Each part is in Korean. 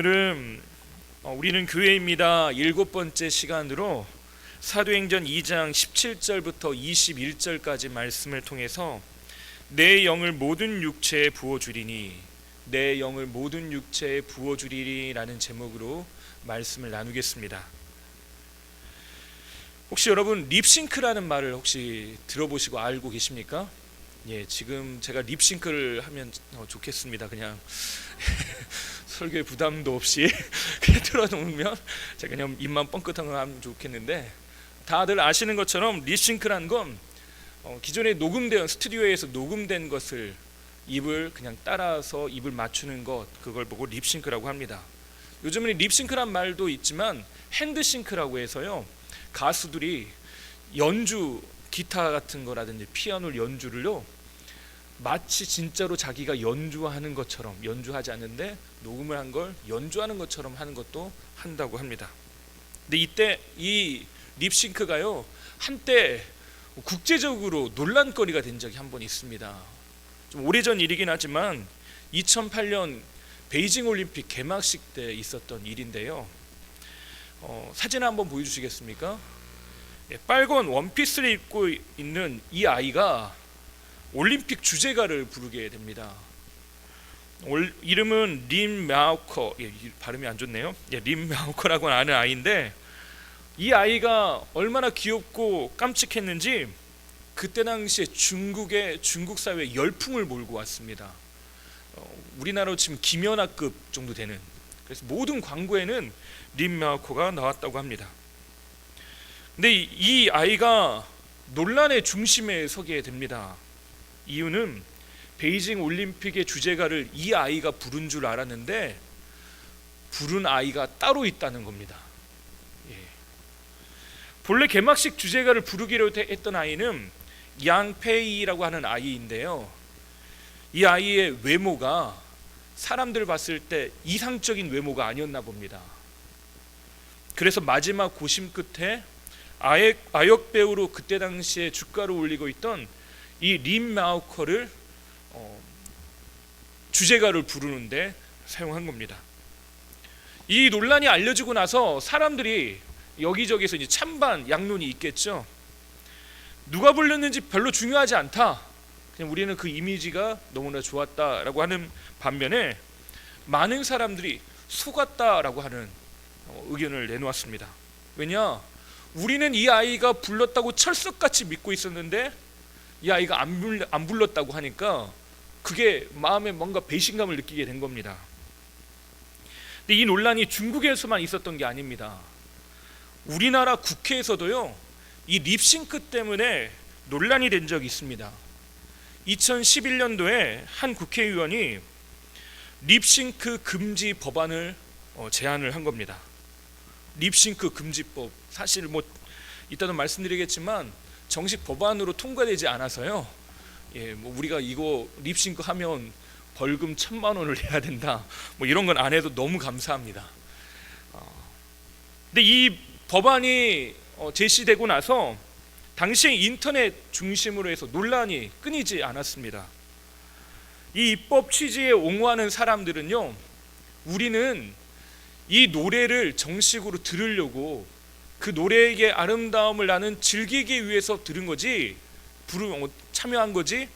오늘은 우리는 교회입니다. 7번째 시간으로 사도행전 2장 17절부터 21절까지 말씀을 통해서 내 영을 모든 육체에 부어주리니 내 영을 모든 육체에 부어주리니 라는 제목으로 말씀을 나누겠습니다. 혹시 여러분 립싱크라는 말을 혹시 들어보시고 알고 계십니까? 예, 지금 제가 립싱크를 하면 좋겠습니다. 그냥 설교에 부담도 없이 그냥 틀어놓으면 제가 그냥 입만 뻥끗한 거 하면 좋겠는데, 다들 아시는 것처럼 립싱크라는 건 기존에 녹음된 스튜디오에서 녹음된 것을 입을 그냥 따라서 입을 맞추는 것, 그걸 보고 립싱크라고 합니다. 요즘은 립싱크란 말도 있지만 핸드싱크라고 해서요, 가수들이 연주 기타 같은 거라든지 피아노 연주를요 마치 진짜로 자기가 연주하는 것처럼, 연주하지 않는데 녹음을 한 걸 연주하는 것처럼 하는 것도 한다고 합니다. 근데 이때 이 립싱크가요 한때 국제적으로 논란거리가 된 적이 한 번 있습니다. 좀 오래전 일이긴 하지만 2008년 베이징 올림픽 개막식 때 있었던 일인데요. 사진 한번 보여주시겠습니까? 빨간 원피스를 입고 있는 이 아이가 올림픽 주제가를 부르게 됩니다. 이름은 림 마우커, 발음이 안 좋네요. 림 마우커라고 하는 아이인데, 이 아이가 얼마나 귀엽고 깜찍했는지 그때 당시에 중국 사회에 열풍을 몰고 왔습니다. 우리나라로 치면 김연아급 정도 되는, 그래서 모든 광고에는 림 마우커가 나왔다고 합니다. 근데 이 아이가 논란의 중심에 서게 됩니다. 이유는 베이징 올림픽의 주제가를 이 아이가 부른 줄 알았는데 부른 아이가 따로 있다는 겁니다. 본래 개막식 주제가를 부르기로 했던 아이는 양페이라고 하는 아이인데요, 이 아이의 외모가 사람들 봤을 때 이상적인 외모가 아니었나 봅니다. 그래서 마지막 고심 끝에 아역 배우로 그때 당시에 주가를 올리고 있던 이 림 마우커를 주제가를 부르는데 사용한 겁니다. 이 논란이 알려지고 나서 사람들이 여기저기서 이제 찬반 양론이 있겠죠. 누가 불렀는지 별로 중요하지 않다, 그냥 우리는 그 이미지가 너무나 좋았다라고 하는 반면에 많은 사람들이 속았다라고 하는 의견을 내놓았습니다. 왜냐? 우리는 이 아이가 불렀다고 철석같이 믿고 있었는데 이 아이가 안 불렀다고 하니까 그게 마음에 뭔가 배신감을 느끼게 된 겁니다. 근데 이 논란이 중국에서만 있었던 게 아닙니다. 우리나라 국회에서도요 이 립싱크 때문에 논란이 된 적이 있습니다. 2011년도에 한 국회의원이 립싱크 금지 법안을 제안을 한 겁니다. 립싱크 금지법, 사실 이따도 말씀드리겠지만 정식 법안으로 통과되지 않아서요, 우리가 이거 립싱크 하면 벌금 1,000만 원을 내야 된다, 이런 건 안 해도 너무 감사합니다. 근데 이 법안이 제시되고 나서 당시에 인터넷 중심으로 해서 논란이 끊이지 않았습니다. 이 입법 취지에 옹호하는 사람들은요, 우리는 이 노래를 정식으로 들으려고, 그 노래의 아름다움을 나는 즐기기 위해서 들은 거지, 참여한 거지,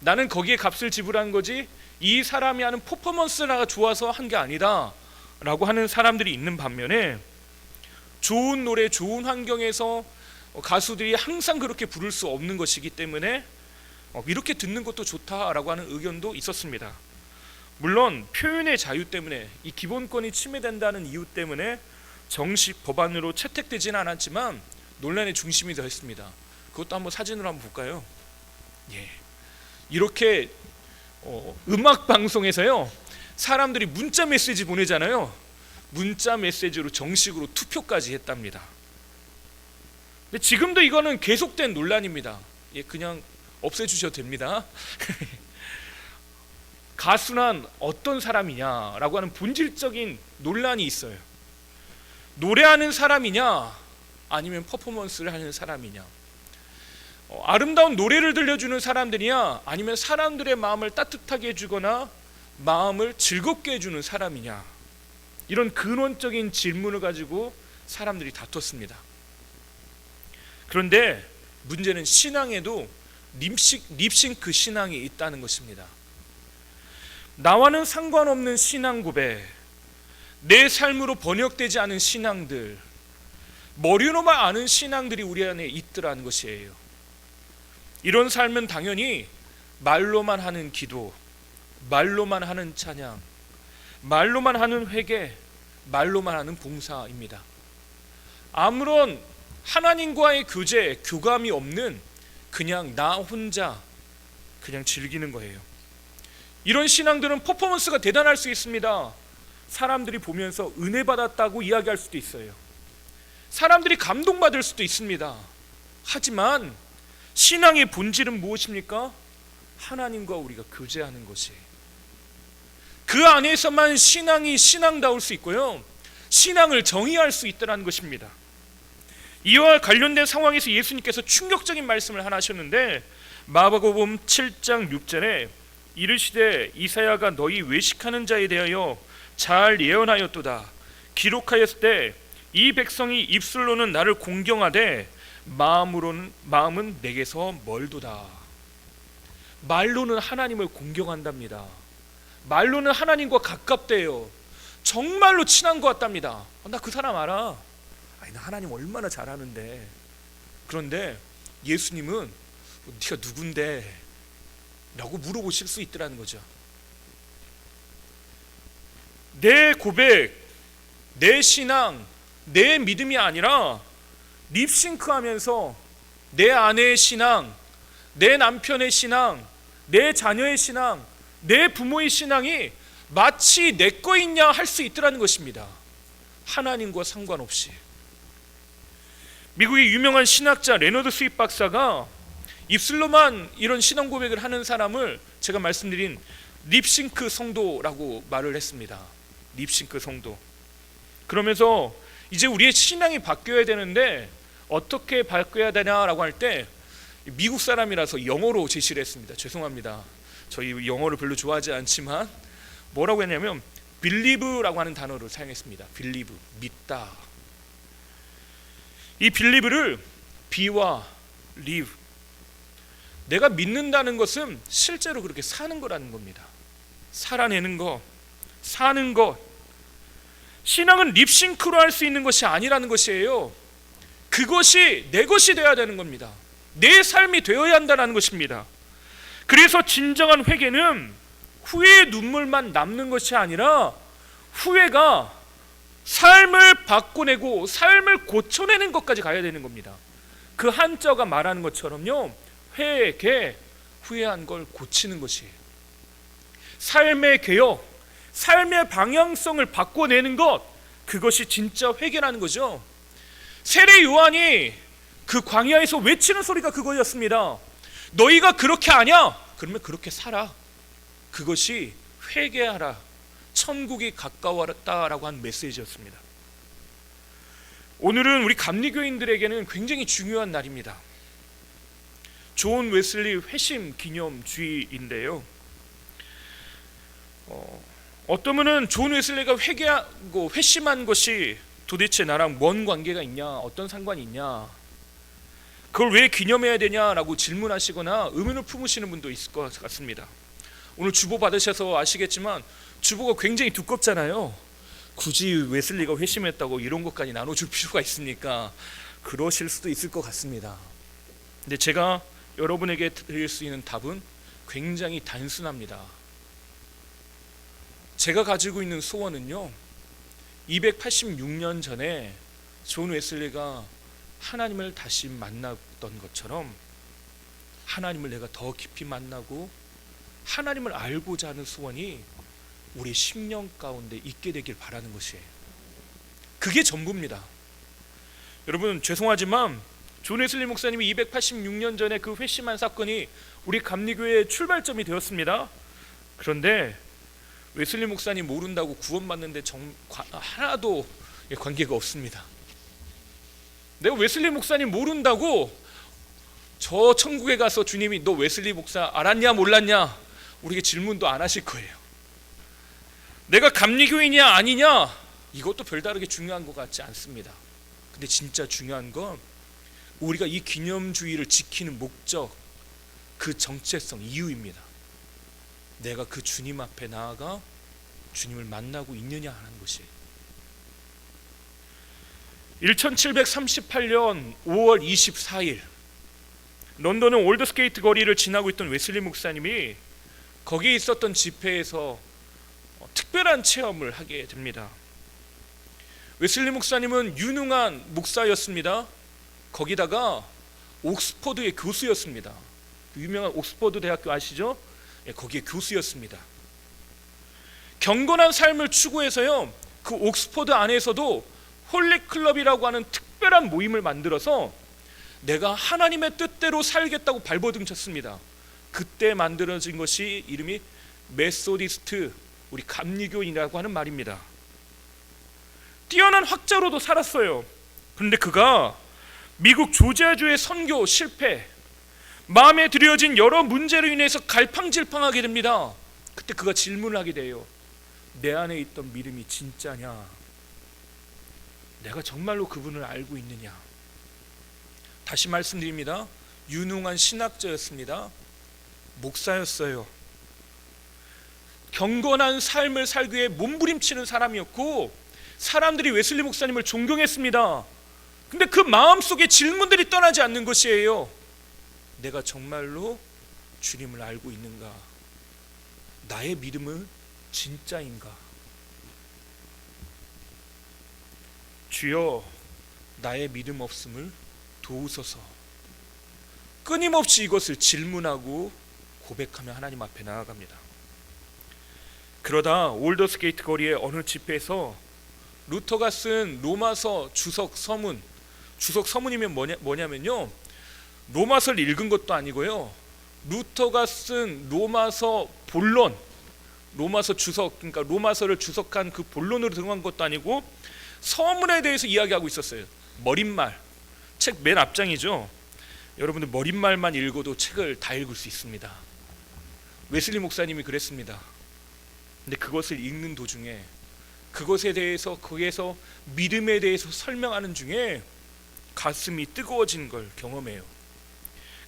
나는 거기에 값을 지불한 거지, 이 사람이 하는 퍼포먼스가 좋아서 한 게 아니다 라고 하는 사람들이 있는 반면에, 좋은 노래, 좋은 환경에서 가수들이 항상 그렇게 부를 수 없는 것이기 때문에 이렇게 듣는 것도 좋다라고 하는 의견도 있었습니다. 물론 표현의 자유 때문에, 이 기본권이 침해된다는 이유 때문에 정식 법안으로 채택되지는 않았지만 논란의 중심이 되었습니다. 그것도 한번 사진으로 한번 볼까요? 이렇게 음악 방송에서요 사람들이 문자 메시지 보내잖아요. 문자 메시지로 정식으로 투표까지 했답니다. 근데 지금도 이거는 계속된 논란입니다. 그냥 없애주셔도 됩니다. 가수란 어떤 사람이냐라고 하는 본질적인 논란이 있어요. 노래하는 사람이냐 아니면 퍼포먼스를 하는 사람이냐, 아름다운 노래를 들려주는 사람들이냐 아니면 사람들의 마음을 따뜻하게 해주거나 마음을 즐겁게 해주는 사람이냐, 이런 근원적인 질문을 가지고 사람들이 다퉜습니다. 그런데 문제는 신앙에도 립싱크 신앙이 있다는 것입니다. 나와는 상관없는 신앙 고백, 내 삶으로 번역되지 않은 신앙들, 머리로만 아는 신앙들이 우리 안에 있더라는 것이에요. 이런 삶은 당연히 말로만 하는 기도, 말로만 하는 찬양, 말로만 하는 회개, 말로만 하는 봉사입니다. 아무런 하나님과의 교제, 교감이 없는 그냥 나 혼자 그냥 즐기는 거예요. 이런 신앙들은 퍼포먼스가 대단할 수 있습니다. 사람들이 보면서 은혜 받았다고 이야기할 수도 있어요. 사람들이 감동받을 수도 있습니다. 하지만 신앙의 본질은 무엇입니까? 하나님과 우리가 교제하는 것이, 그 안에서만 신앙이 신앙다울 수 있고요, 신앙을 정의할 수 있다는 것입니다. 이와 관련된 상황에서 예수님께서 충격적인 말씀을 하나 하셨는데, 마가복음 7장 6절에 이르시되 이사야가 너희 외식하는 자에 대하여 잘 예언하였도다. 기록하였을 때 이 백성이 입술로는 나를 공경하되 마음은 내게서 멀도다. 말로는 하나님을 공경한답니다. 말로는 하나님과 가깝대요. 정말로 친한 것 같답니다. 나 그 사람 알아. 아니, 나 하나님 얼마나 잘하는데. 그런데 예수님은 네가 누군데? 라고 물어보실 수 있더라는 거죠. 내 고백, 내 신앙, 내 믿음이 아니라 립싱크하면서 내 아내의 신앙, 내 남편의 신앙, 내 자녀의 신앙, 내 부모의 신앙이 마치 내 거이냐 할 수 있더라는 것입니다. 하나님과 상관없이. 미국의 유명한 신학자 레너드 스윗 박사가 입술로만 이런 신앙 고백을 하는 사람을 제가 말씀드린 립싱크 성도라고 말을 했습니다. 립싱크 성도. 그러면서 이제 우리의 신앙이 바뀌어야 되는데 어떻게 바뀌어야 되냐라고 할 때 미국 사람이라서 영어로 제시를 했습니다. 죄송합니다. 저희 영어를 별로 좋아하지 않지만 뭐라고 했냐면 believe라고 하는 단어를 사용했습니다. believe, 믿다. 이 believe를 be와 live, 내가 믿는다는 것은 실제로 그렇게 사는 거라는 겁니다. 살아내는 것, 사는 것. 신앙은 립싱크로 할 수 있는 것이 아니라는 것이에요. 그것이 내 것이 되어야 되는 겁니다. 내 삶이 되어야 한다는 것입니다. 그래서 진정한 회개는 후회의 눈물만 남는 것이 아니라 후회가 삶을 바꿔내고 삶을 고쳐내는 것까지 가야 되는 겁니다. 그 한자가 말하는 것처럼요, 회개, 후회한 걸 고치는 것이에요. 삶의 개혁, 삶의 방향성을 바꿔내는 것, 그것이 진짜 회개라는 거죠. 세례 요한이 그 광야에서 외치는 소리가 그거였습니다. 너희가 그렇게 하냐? 그러면 그렇게 살아. 그것이 회개하라, 천국이 가까웠다라고 한 메시지였습니다. 오늘은 우리 감리교인들에게는 굉장히 중요한 날입니다. 존 웨슬리 회심 기념주의인데요. 어떤 분은 존 웨슬리가 회개하고 회심한 것이 도대체 나랑 뭔 관계가 있냐, 어떤 상관이 있냐, 그걸 왜 기념해야 되냐라고 질문하시거나 의문을 품으시는 분도 있을 것 같습니다. 오늘 주보 받으셔서 아시겠지만 주보가 굉장히 두껍잖아요. 굳이 웨슬리가 회심했다고 이런 것까지 나눠줄 필요가 있습니까? 그러실 수도 있을 것 같습니다. 근데 제가 여러분에게 드릴 수 있는 답은 굉장히 단순합니다. 제가 가지고 있는 소원은요, 286년 전에 존 웨슬리가 하나님을 다시 만났던 것처럼 하나님을 내가 더 깊이 만나고 하나님을 알고자 하는 소원이 우리 심령 가운데 있게 되길 바라는 것이에요. 그게 전부입니다. 여러분, 죄송하지만 존 웨슬리 목사님이 286년 전에 그 회심한 사건이 우리 감리교회의 출발점이 되었습니다. 그런데 웨슬리 목사님 모른다고 구원받는데 하나도 관계가 없습니다. 내가 웨슬리 목사님 모른다고 저 천국에 가서 주님이 너 웨슬리 목사 알았냐 몰랐냐 우리에게 질문도 안 하실 거예요. 내가 감리교인이냐 아니냐 이것도 별다르게 중요한 것 같지 않습니다. 근데 진짜 중요한 건 우리가 이 기념주의를 지키는 목적, 그 정체성, 이유입니다. 내가 그 주님 앞에 나아가 주님을 만나고 있느냐 하는 것이. 1738년 5월 24일 런던의 올드스게이트 거리를 지나고 있던 웨슬리 목사님이 거기에 있었던 집회에서 특별한 체험을 하게 됩니다. 웨슬리 목사님은 유능한 목사였습니다. 거기다가 옥스퍼드의 교수였습니다. 유명한 옥스퍼드 대학교 아시죠? 거기에 교수였습니다. 경건한 삶을 추구해서요, 그 옥스퍼드 안에서도 홀리클럽이라고 하는 특별한 모임을 만들어서 내가 하나님의 뜻대로 살겠다고 발버둥 쳤습니다. 그때 만들어진 것이 이름이 메소디스트, 우리 감리교인이라고 하는 말입니다. 뛰어난 학자로도 살았어요. 그런데 그가 미국 조지아주의 선교 실패, 마음에 들여진 여러 문제로 인해서 갈팡질팡하게 됩니다. 그때 그가 질문을 하게 돼요. 내 안에 있던 믿음이 진짜냐? 내가 정말로 그분을 알고 있느냐? 다시 말씀드립니다. 유능한 신학자였습니다. 목사였어요. 경건한 삶을 살기 위해 몸부림치는 사람이었고 사람들이 웨슬리 목사님을 존경했습니다. 근데 그 마음속에 질문들이 떠나지 않는 것이에요. 내가 정말로 주님을 알고 있는가? 나의 믿음은 진짜인가? 주여, 나의 믿음 없음을 도우소서. 끊임없이 이것을 질문하고 고백하며 하나님 앞에 나아갑니다. 그러다 올더스게이트 거리의 어느 집회에서 루터가 쓴 로마서 주석 서문이면 뭐냐면요, 로마서를 읽은 것도 아니고요, 루터가 쓴 로마서 본론, 로마서 주석, 그러니까 로마서를 주석한 그 본론으로 들어간 것도 아니고 서문에 대해서 이야기하고 있었어요. 머릿말, 책 맨 앞장이죠. 여러분들 머릿말만 읽어도 책을 다 읽을 수 있습니다. 웨슬리 목사님이 그랬습니다. 근데 그것을 읽는 도중에 그것에 대해서, 거기에서 믿음에 대해서 설명하는 중에 가슴이 뜨거워진 걸 경험해요.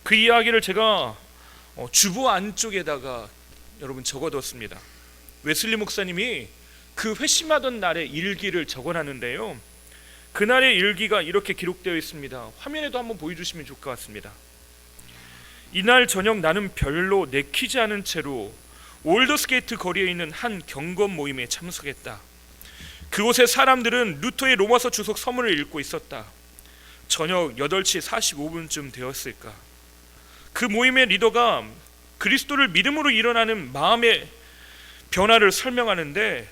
그 이야기를 제가 주보 안쪽에다가 여러분 적어뒀습니다. 웨슬리 목사님이 그 회심하던 날의 일기를 적어놨는데요, 그날의 일기가 이렇게 기록되어 있습니다. 화면에도 한번 보여주시면 좋을 것 같습니다. 이날 저녁 나는 별로 내키지 않은 채로 올더스게이트 거리에 있는 한 경건 모임에 참석했다. 그곳의 사람들은 루터의 로마서 주석 서문을 읽고 있었다. 저녁 8시 45분쯤 되었을까. 그 모임의 리더가 그리스도를 믿음으로 일어나는 마음의 변화를 설명하는데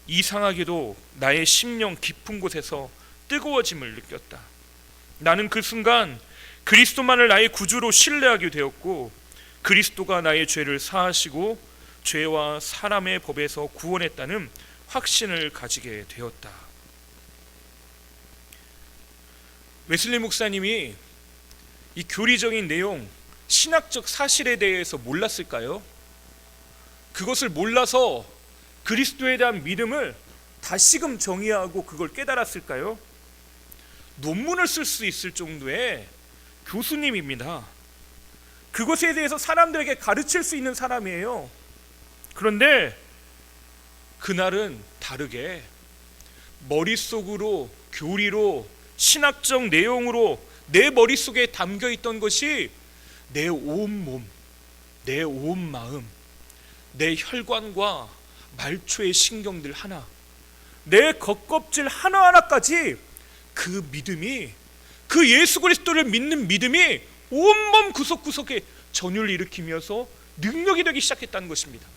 이상하게도 나의 심령 깊은 곳에서 뜨거워짐을 느꼈다. 나는 그 순간 그리스도만을 나의 구주로 신뢰하게 되었고 그리스도가 나의 죄를 사하시고 죄와 사람의 법에서 구원했다는 확신을 가지게 되었다. 웨슬리 목사님이 이 교리적인 내용, 신학적 사실에 대해서 몰랐을까요? 그것을 몰라서 그리스도에 대한 믿음을 다시금 정의하고 그걸 깨달았을까요? 논문을 쓸 수 있을 정도의 교수님입니다. 그것에 대해서 사람들에게 가르칠 수 있는 사람이에요. 그런데 그날은 다르게 머릿속으로, 교리로, 신학적 내용으로 내 머릿속에 담겨 있던 것이 내 온 몸, 내 온 마음, 내 혈관과 말초의 신경들 하나, 내 겉껍질 하나하나까지 그 믿음이, 그 예수 그리스도를 믿는 믿음이 온몸 구석구석에 전율을 일으키면서 능력이 되기 시작했다는 것입니다.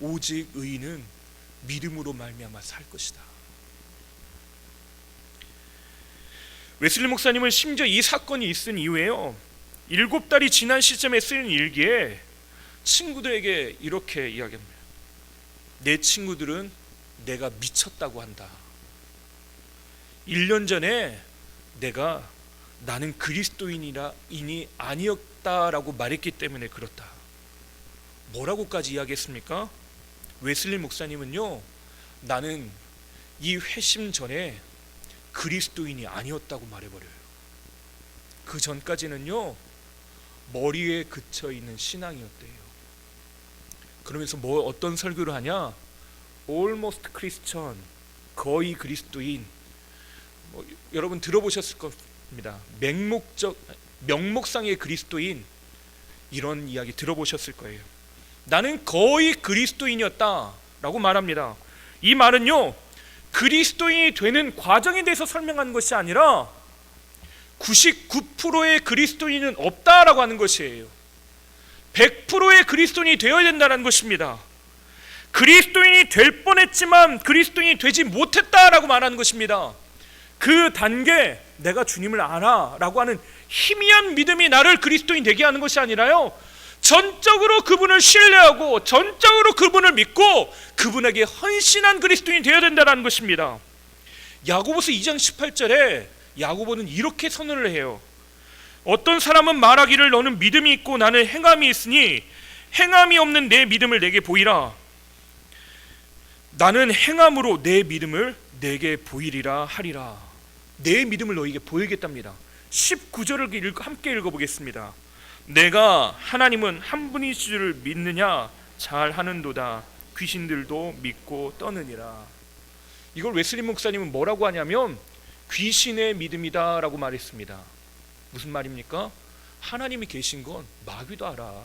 오직 의인은 믿음으로 말미암아 살 것이다. 웨슬리 목사님은 심지어 이 사건이 있은 이후에요, 7달이 지난 시점에 쓰인 일기에 친구들에게 이렇게 이야기합니다. 내 친구들은 내가 미쳤다고 한다. 1년 전에 내가 나는 그리스도인이 아니었다라고 말했기 때문에 그렇다. 뭐라고까지 이야기했습니까? 웨슬리 목사님은요, 나는 이 회심 전에 그리스도인이 아니었다고 말해버려요. 그 전까지는요 머리에 그쳐있는 신앙이었대요. 그러면서 어떤 설교를 하냐, almost Christian, 거의 그리스도인. 여러분 들어보셨을 겁니다. 명목상의 그리스도인, 이런 이야기 들어보셨을 거예요. 나는 거의 그리스도인이었다 라고 말합니다. 이 말은요 그리스도인이 되는 과정에 대해서 설명하는 것이 아니라 99%의 그리스도인은 없다라고 하는 것이에요. 100%의 그리스도인이 되어야 된다는 것입니다. 그리스도인이 될 뻔했지만 그리스도인이 되지 못했다라고 말하는 것입니다. 그 단계, 내가 주님을 알아 라고 하는 희미한 믿음이 나를 그리스도인 되게 하는 것이 아니라요, 전적으로 그분을 신뢰하고 전적으로 그분을 믿고 그분에게 헌신한 그리스도인이 되어야 된다는 것입니다. 야고보서 2장 18절에 야고보는 이렇게 선언을 해요. 어떤 사람은 말하기를 너는 믿음이 있고 나는 행함이 있으니 행함이 없는 내 믿음을 내게 보이라. 나는 행함으로 내 믿음을 내게 보이리라 하리라. 내 믿음을 너에게 보이겠답니다. 19절을 함께 읽어보겠습니다. 내가 하나님은 한 분이신 줄 믿느냐 잘 하는도다. 귀신들도 믿고 떠느니라. 이걸 웨슬리 목사님은 뭐라고 하냐면 귀신의 믿음이다 라고 말했습니다. 무슨 말입니까? 하나님이 계신 건 마귀도 알아.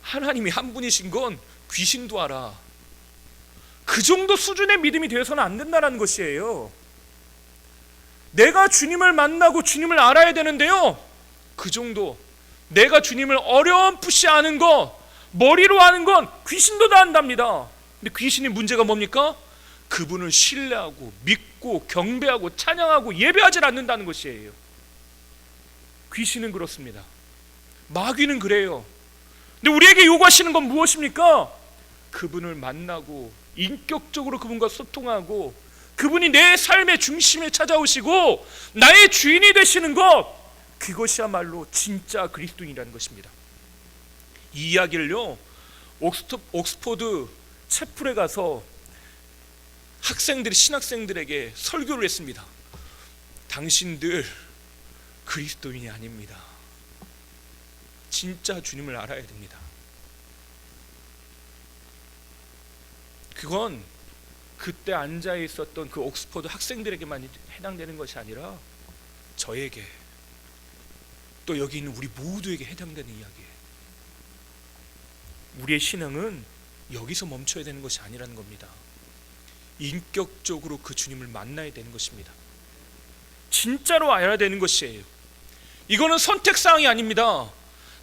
하나님이 한 분이신 건 귀신도 알아. 그 정도 수준의 믿음이 되어서는 안 된다는 것이에요. 내가 주님을 만나고 주님을 알아야 되는데요, 그 정도, 내가 주님을 어렴풋이 아는 것, 머리로 아는 건 귀신도 다 안답니다. 근데 귀신의 문제가 뭡니까? 그분을 신뢰하고 믿고 경배하고 찬양하고 예배하지 않는다는 것이에요. 귀신은 그렇습니다. 마귀는 그래요. 근데 우리에게 요구하시는 건 무엇입니까? 그분을 만나고 인격적으로 그분과 소통하고 그분이 내 삶의 중심에 찾아오시고 나의 주인이 되시는 것, 그것이야말로 진짜 그리스도인이라는 것입니다. 이 이야기를요 옥스포드 채플에 가서 학생들이 신학생들에게 설교를 했습니다. 당신들 그리스도인이 아닙니다. 진짜 주님을 알아야 됩니다. 그건 그때 앉아 있었던 그 옥스포드 학생들에게만 해당되는 것이 아니라 저에게, 또 여기 있는 우리 모두에게 해당되는 이야기예요. 우리의 신앙은 여기서 멈춰야 되는 것이 아니라는 겁니다. 인격적으로 그 주님을 만나야 되는 것입니다. 진짜로 알아야 되는 것이에요. 이거는 선택사항이 아닙니다.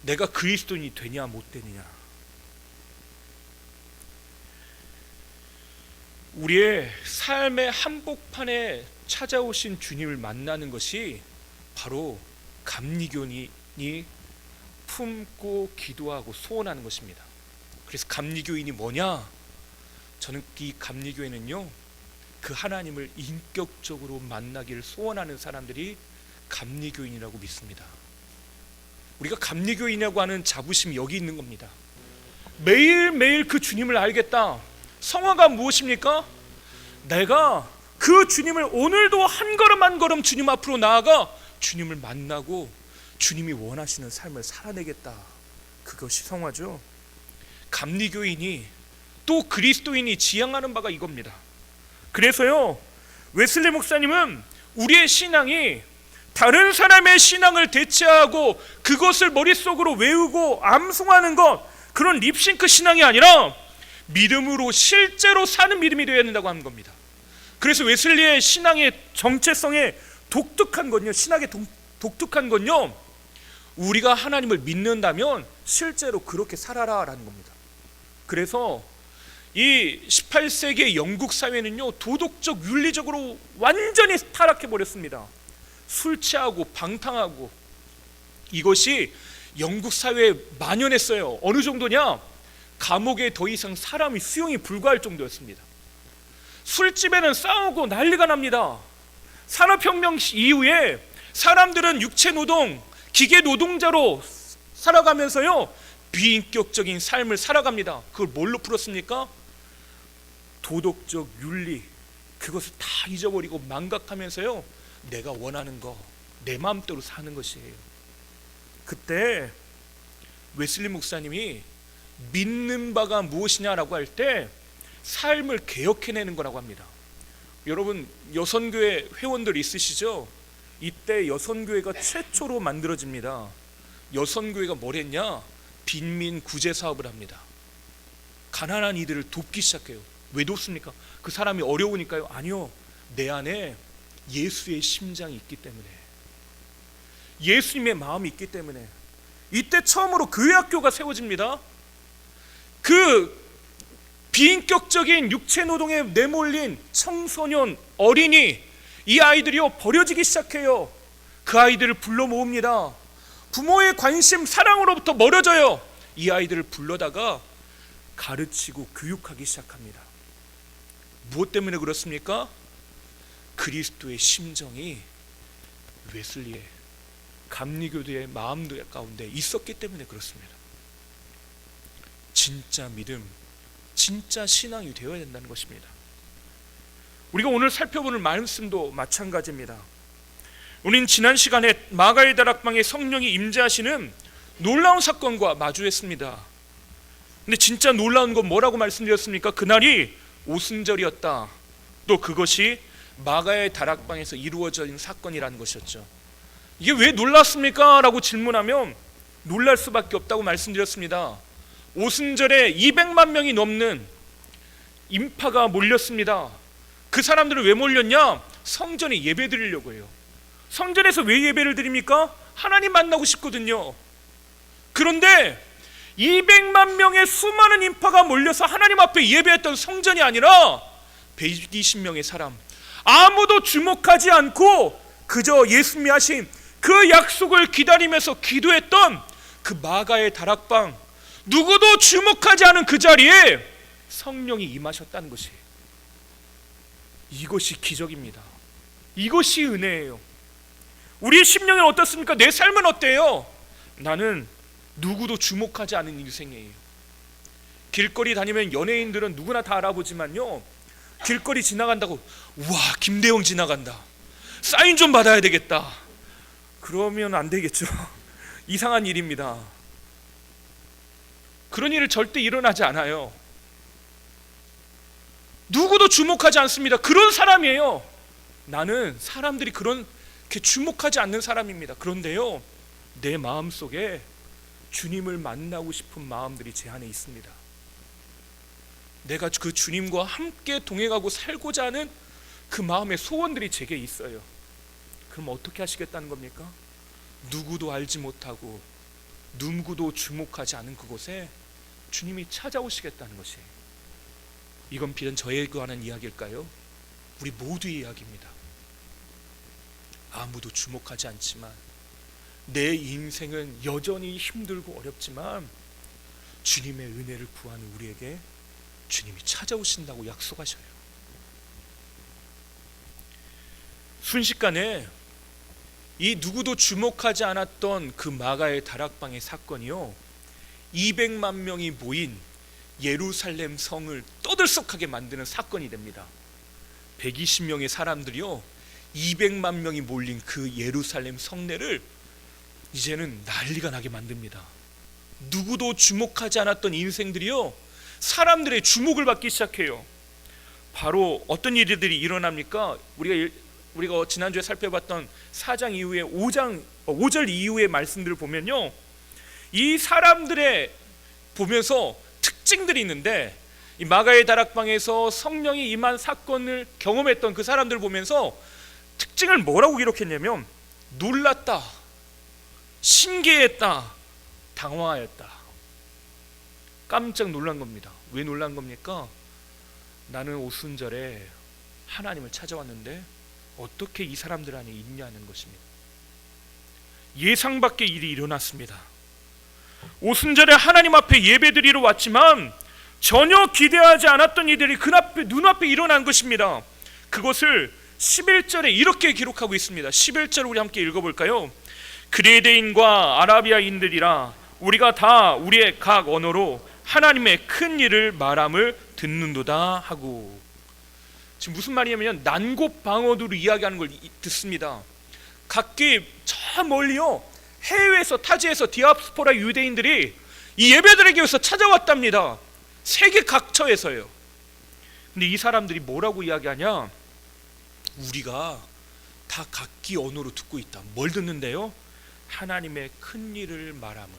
내가 그리스도인이 되냐 못 되느냐. 우리의 삶의 한복판에 찾아오신 주님을 만나는 것이 바로 감리교인이 품고 기도하고 소원하는 것입니다. 그래서 감리교인이 뭐냐? 저는 이 감리교회는요, 그 하나님을 인격적으로 만나기를 소원하는 사람들이 감리교인이라고 믿습니다. 우리가 감리교인이라고 하는 자부심이 여기 있는 겁니다. 매일매일 그 주님을 알겠다. 성화가 무엇입니까? 내가 그 주님을 오늘도 한 걸음 한 걸음 주님 앞으로 나아가 주님을 만나고 주님이 원하시는 삶을 살아내겠다. 그것이 성화죠. 감리교인이 또 그리스도인이 지향하는 바가 이겁니다. 그래서요 웨슬리 목사님은 우리의 신앙이 다른 사람의 신앙을 대체하고 그것을 머릿속으로 외우고 암송하는 것, 그런 립싱크 신앙이 아니라 믿음으로 실제로 사는 믿음이 되어야 된다고 하는 겁니다. 그래서 웨슬리의 신앙의 정체성에 독특한 건요, 신학의 독특한 건요, 우리가 하나님을 믿는다면 실제로 그렇게 살아라라는 겁니다. 그래서 이 18세기의 영국 사회는요 도덕적 윤리적으로 완전히 타락해 버렸습니다. 술 취하고 방탕하고 이것이 영국 사회에 만연했어요. 어느 정도냐? 감옥에 더 이상 사람이 수용이 불가할 정도였습니다. 술집에는 싸우고 난리가 납니다. 산업혁명 이후에 사람들은 육체노동, 기계노동자로 살아가면서요 비인격적인 삶을 살아갑니다. 그걸 뭘로 풀었습니까? 도덕적 윤리 그것을 다 잊어버리고 망각하면서요 내가 원하는 거 내 마음대로 사는 것이에요. 그때 웨슬리 목사님이 믿는 바가 무엇이냐라고 할 때 삶을 개혁해내는 거라고 합니다. 여러분 여선교회 회원들 있으시죠? 이때 여선교회가 최초로 만들어집니다. 여선교회가 뭘 했냐? 빈민 구제 사업을 합니다. 가난한 이들을 돕기 시작해요. 왜 돕습니까? 그 사람이 어려우니까요? 아니요, 내 안에 예수의 심장이 있기 때문에, 예수님의 마음이 있기 때문에. 이때 처음으로 교회학교가 세워집니다. 그 비인격적인 육체노동에 내몰린 청소년, 어린이, 이 아이들이요 버려지기 시작해요. 그 아이들을 불러 모읍니다. 부모의 관심, 사랑으로부터 멀어져요. 이 아이들을 불러다가 가르치고 교육하기 시작합니다. 무엇 때문에 그렇습니까? 그리스도의 심정이 웨슬리의 감리교도의 마음도 가운데 있었기 때문에 그렇습니다. 진짜 믿음, 진짜 신앙이 되어야 된다는 것입니다. 우리가 오늘 살펴보는 말씀도 마찬가지입니다. 우린 지난 시간에 마가의 다락방에 성령이 임재하시는 놀라운 사건과 마주했습니다. 근데 진짜 놀라운 건 뭐라고 말씀드렸습니까? 그날이 오순절이었다. 또 그것이 마가의 다락방에서 이루어진 사건이라는 것이었죠. 이게 왜 놀랐습니까? 라고 질문하면 놀랄 수밖에 없다고 말씀드렸습니다. 오순절에 200만 명이 넘는 인파가 몰렸습니다. 그 사람들은 왜 몰렸냐? 성전에 예배 드리려고 해요. 성전에서 왜 예배를 드립니까? 하나님 만나고 싶거든요. 그런데 200만 명의 수많은 인파가 몰려서 하나님 앞에 예배했던 성전이 아니라 120명의 사람, 아무도 주목하지 않고 그저 예수님이 하신 그 약속을 기다리면서 기도했던 그 마가의 다락방, 누구도 주목하지 않은 그 자리에 성령이 임하셨다는 것이, 이것이 기적입니다. 이것이 은혜예요. 우리의 심령은 어떻습니까? 내 삶은 어때요? 나는 누구도 주목하지 않은 인생이에요. 길거리 다니면 연예인들은 누구나 다 알아보지만요, 길거리 지나간다고 우와 김대영 지나간다, 사인 좀 받아야 되겠다, 그러면 안 되겠죠. 이상한 일입니다. 그런 일은 절대 일어나지 않아요. 누구도 주목하지 않습니다. 그런 사람이에요. 나는 사람들이 그렇게 주목하지 않는 사람입니다. 그런데요, 내 마음속에 주님을 만나고 싶은 마음들이 제 안에 있습니다. 내가 그 주님과 함께 동행하고 살고자 하는 그 마음의 소원들이 제게 있어요. 그럼 어떻게 하시겠다는 겁니까? 누구도 알지 못하고 누구도 주목하지 않은 그곳에 주님이 찾아오시겠다는 것이, 이건 비단 저에 관한 이야기일까요? 우리 모두의 이야기입니다. 아무도 주목하지 않지만 내 인생은 여전히 힘들고 어렵지만 주님의 은혜를 구하는 우리에게 주님이 찾아오신다고 약속하셔요. 순식간에 이 누구도 주목하지 않았던 그 마가의 다락방의 사건이요, 200만 명이 모인 예루살렘 성을 떠들썩하게 만드는 사건이 됩니다. 120명의 사람들이요, 200만 명이 몰린 그 예루살렘 성내를 이제는 난리가 나게 만듭니다. 누구도 주목하지 않았던 인생들이요, 사람들의 주목을 받기 시작해요. 바로 어떤 일들이 일어납니까? 우리가 지난주에 살펴봤던 4장 이후에 5절 이후의 말씀들을 보면요, 이 사람들의 보면서 특징들이 있는데, 이 마가의 다락방에서 성령이 임한 사건을 경험했던 그 사람들을 보면서 특징을 뭐라고 기록했냐면, 놀랐다, 신기했다, 당황하였다. 깜짝 놀란 겁니다. 왜 놀란 겁니까? 나는 오순절에 하나님을 찾아왔는데 어떻게 이 사람들 안에 있냐는 것입니다. 예상 밖의 일이 일어났습니다. 오순절에 하나님 앞에 예배드리러 왔지만 전혀 기대하지 않았던 이들이 눈앞에 일어난 것입니다. 그것을 11절에 이렇게 기록하고 있습니다. 11절 우리 함께 읽어볼까요? 그레데인과 아라비아인들이라 우리가 다 우리의 각 언어로 하나님의 큰 일을 말함을 듣는도다 하고. 지금 무슨 말이냐면 난곡방언으로 이야기하는 걸 듣습니다. 각기 저 멀리요, 해외에서, 타지에서 디아스포라 유대인들이 이 예배드리기 위해서 찾아왔답니다. 세계 각처에서요. 근데 이 사람들이 뭐라고 이야기하냐? 우리가 다 각기 언어로 듣고 있다. 뭘 듣는데요? 하나님의 큰 일을 말함을.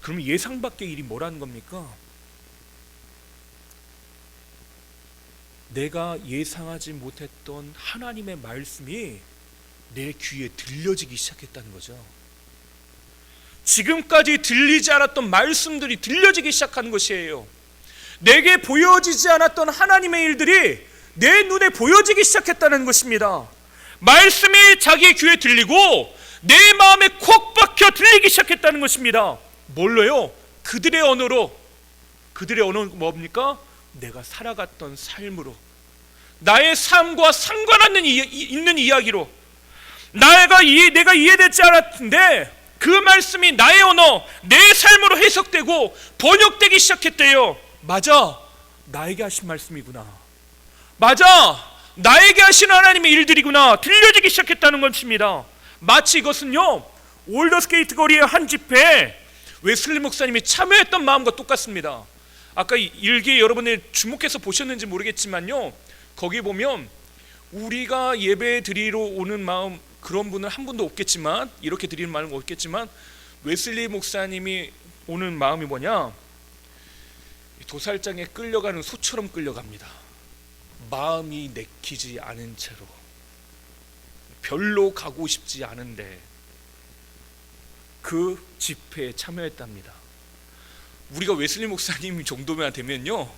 그럼 예상 밖의 일이 뭐라는 겁니까? 내가 예상하지 못했던 하나님의 말씀이 내 귀에 들려지기 시작했다는 거죠. 지금까지 들리지 않았던 말씀들이 들려지기 시작하는 것이에요. 내게 보여지지 않았던 하나님의 일들이 내 눈에 보여지기 시작했다는 것입니다. 말씀이 자기의 귀에 들리고 내 마음에 콕 박혀 들리기 시작했다는 것입니다. 뭘로요? 그들의 언어로. 그들의 언어는 뭡니까? 내가 살아갔던 삶으로, 나의 삶과 상관없는 있는 이야기로, 내가 이해되지 않았는데 그 말씀이 나의 언어, 내 삶으로 해석되고 번역되기 시작했대요. 맞아, 나에게 하신 말씀이구나. 맞아, 나에게 하신 하나님의 일들이구나. 들려지기 시작했다는 것입니다. 마치 이것은요, 올더스게이트 거리의 한 집회에 웨슬리 목사님이 참여했던 마음과 똑같습니다. 아까 일기에 여러분들 주목해서 보셨는지 모르겠지만요, 거기 보면 우리가 예배 드리러 오는 마음, 그런 분은 한 분도 없겠지만, 이렇게 드리는 마음은 없겠지만, 웨슬리 목사님이 오는 마음이 뭐냐? 도살장에 끌려가는 소처럼 끌려갑니다. 마음이 내키지 않은 채로, 별로 가고 싶지 않은데 그 집회에 참여했답니다. 우리가 웨슬리 목사님 정도면 되면요,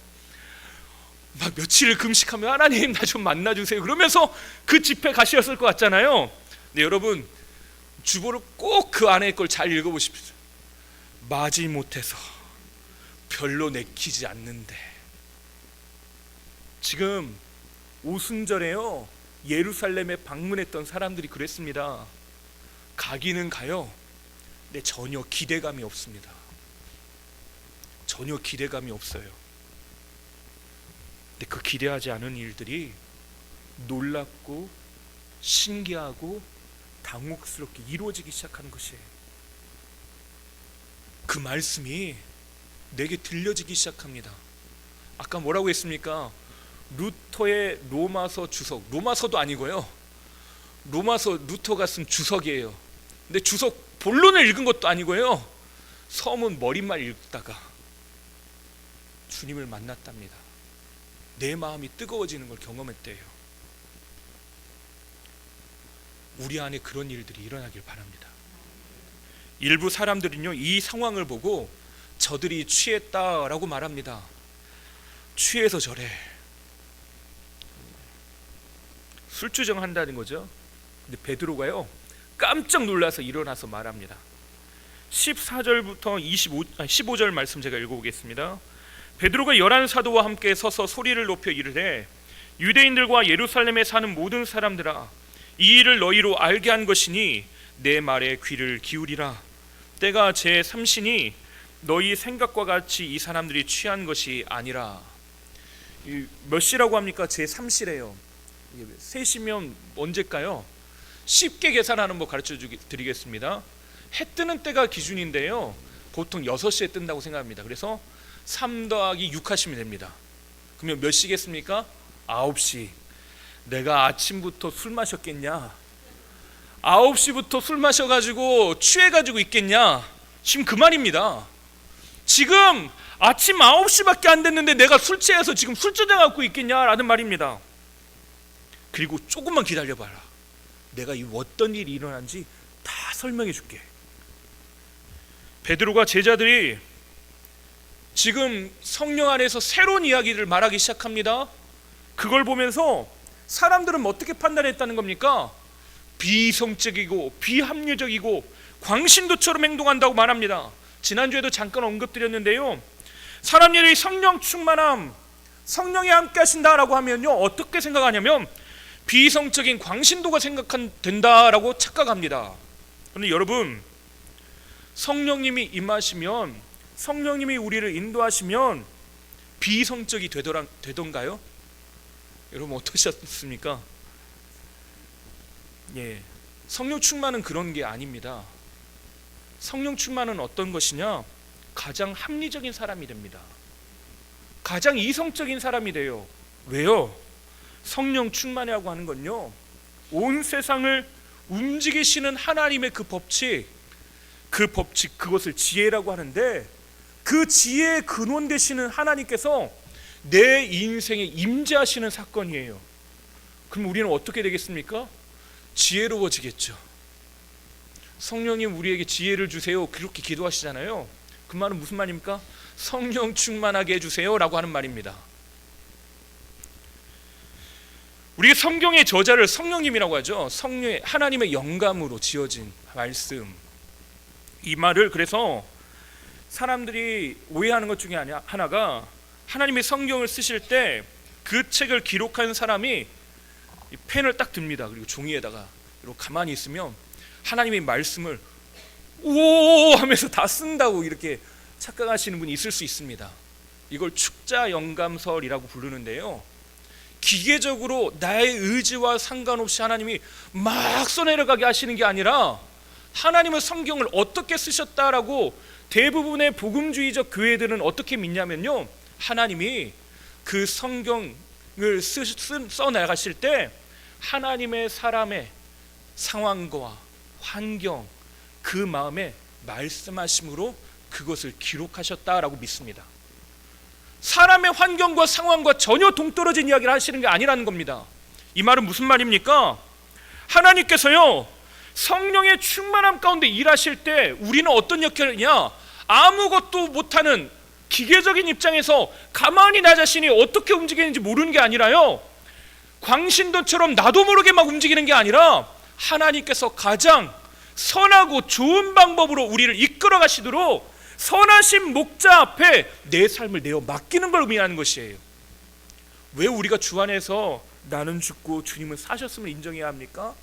막 며칠을 금식하며 하나님 나 좀 만나주세요 그러면서 그 집회 가셨을 것 같잖아요. 네, 여러분 주보를 꼭 그 안에 걸 잘 읽어보십시오. 마지 못해서 별로 내키지 않는데. 지금 오순절에요, 예루살렘에 방문했던 사람들이 그랬습니다. 가기는 가요. 근데 전혀 기대감이 없습니다. 전혀 기대감이 없어요. 근데 그 기대하지 않은 일들이 놀랍고 신기하고 당혹스럽게 이루어지기 시작하는 것이에요. 그 말씀이 내게 들려지기 시작합니다. 아까 뭐라고 했습니까? 루터의 로마서 주석, 로마서도 아니고요, 로마서 루터가 쓴 주석이에요. 근데 주석 본론을 읽은 것도 아니고요, 서문 머릿말 읽다가 주님을 만났답니다. 내 마음이 뜨거워지는 걸 경험했대요. 우리 안에 그런 일들이 일어나길 바랍니다. 일부 사람들은요, 이 상황을 보고 저들이 취했다라고 말합니다. 취해서 저래. 술주정한다는 거죠. 근데 베드로가요, 깜짝 놀라서 일어나서 말합니다. 14절부터 15절 말씀 제가 읽어보겠습니다. 베드로가 11 사도와 함께 서서 소리를 높여 이르되, 유대인들과 예루살렘에 사는 모든 사람들아, 이 일을 너희로 알게 한 것이니 내 말에 귀를 기울이라. 때가 제 3시니 너희 생각과 같이 이 사람들이 취한 것이 아니라. 몇 시라고 합니까? 제 3시래요. 3시면 언제일까요? 쉽게 계산하는 법 가르쳐 드리겠습니다. 해 뜨는 때가 기준인데요, 보통 6시에 뜬다고 생각합니다. 그래서 3 더하기 6 하시면 됩니다. 그러면 몇 시겠습니까? 9시. 내가 아침부터 술 마셨겠냐? 9시부터 술 마셔가지고 취해가지고 있겠냐? 지금 그 말입니다. 지금 아침 9시밖에 안 됐는데 내가 술 취해서 지금 술주정 갖고 있겠냐라는 말입니다. 그리고 조금만 기다려봐라. 내가 이 어떤 일이 일어난지 다 설명해 줄게. 베드로가 제자들이 지금 성령 안에서 새로운 이야기를 말하기 시작합니다. 그걸 보면서 사람들은 어떻게 판단했다는 겁니까? 비성적이고 비합리적이고 광신도처럼 행동한다고 말합니다. 지난주에도 잠깐 언급드렸는데요, 사람들이 성령 충만함, 성령이 함께 하신다라고 하면요, 어떻게 생각하냐면 비성적인 광신도가 생각된다라고 착각합니다. 그런데 여러분, 성령님이 임하시면, 성령님이 우리를 인도하시면 비이성적이 되던가요? 여러분 어떠셨습니까? 예, 성령 충만은 그런 게 아닙니다. 성령 충만은 어떤 것이냐? 가장 합리적인 사람이 됩니다. 가장 이성적인 사람이 돼요. 왜요? 성령 충만이라고 하는 건요, 온 세상을 움직이시는 하나님의 그 법칙, 그것을 지혜라고 하는데, 그 지혜의 근원 되시는 하나님께서 내 인생에 임재하시는 사건이에요. 그럼 우리는 어떻게 되겠습니까? 지혜로워지겠죠. 성령님 우리에게 지혜를 주세요, 그렇게 기도하시잖아요. 그 말은 무슨 말입니까? 성령 충만하게 해주세요 라고 하는 말입니다. 우리 성경의 저자를 성령님이라고 하죠. 하나님의 영감으로 지어진 말씀. 이 말을 그래서 사람들이 오해하는 것 중에 하나가, 하나님의 성경을 쓰실 때 그 책을 기록한 사람이 펜을 딱 듭니다. 그리고 종이에다가 이렇게 가만히 있으면 하나님의 말씀을 오 하면서 다 쓴다고 이렇게 착각하시는 분이 있을 수 있습니다. 이걸 축자 영감설이라고 부르는데요, 기계적으로 나의 의지와 상관없이 하나님이 막 써내려가게 하시는 게 아니라, 하나님은 성경을 어떻게 쓰셨다라고 대부분의 복음주의적 교회들은 어떻게 믿냐면요, 하나님이 그 성경을 써나가실 때 하나님의 사람의 상황과 환경, 그 마음에 말씀하심으로 그것을 기록하셨다라고 믿습니다. 사람의 환경과 상황과 전혀 동떨어진 이야기를 하시는 게 아니라는 겁니다. 이 말은 무슨 말입니까? 하나님께서요, 성령의 충만함 가운데 일하실 때 우리는 어떤 역할이냐? 아무것도 못하는 기계적인 입장에서 가만히 나 자신이 어떻게 움직이는지 모르는 게 아니라요, 광신도처럼 나도 모르게 막 움직이는 게 아니라 하나님께서 가장 선하고 좋은 방법으로 우리를 이끌어 가시도록 선하신 목자 앞에 내 삶을 내어 맡기는 걸 의미하는 것이에요. 왜 우리가 주 안에서 나는 죽고 주님은 사셨음을 인정해야 합니까?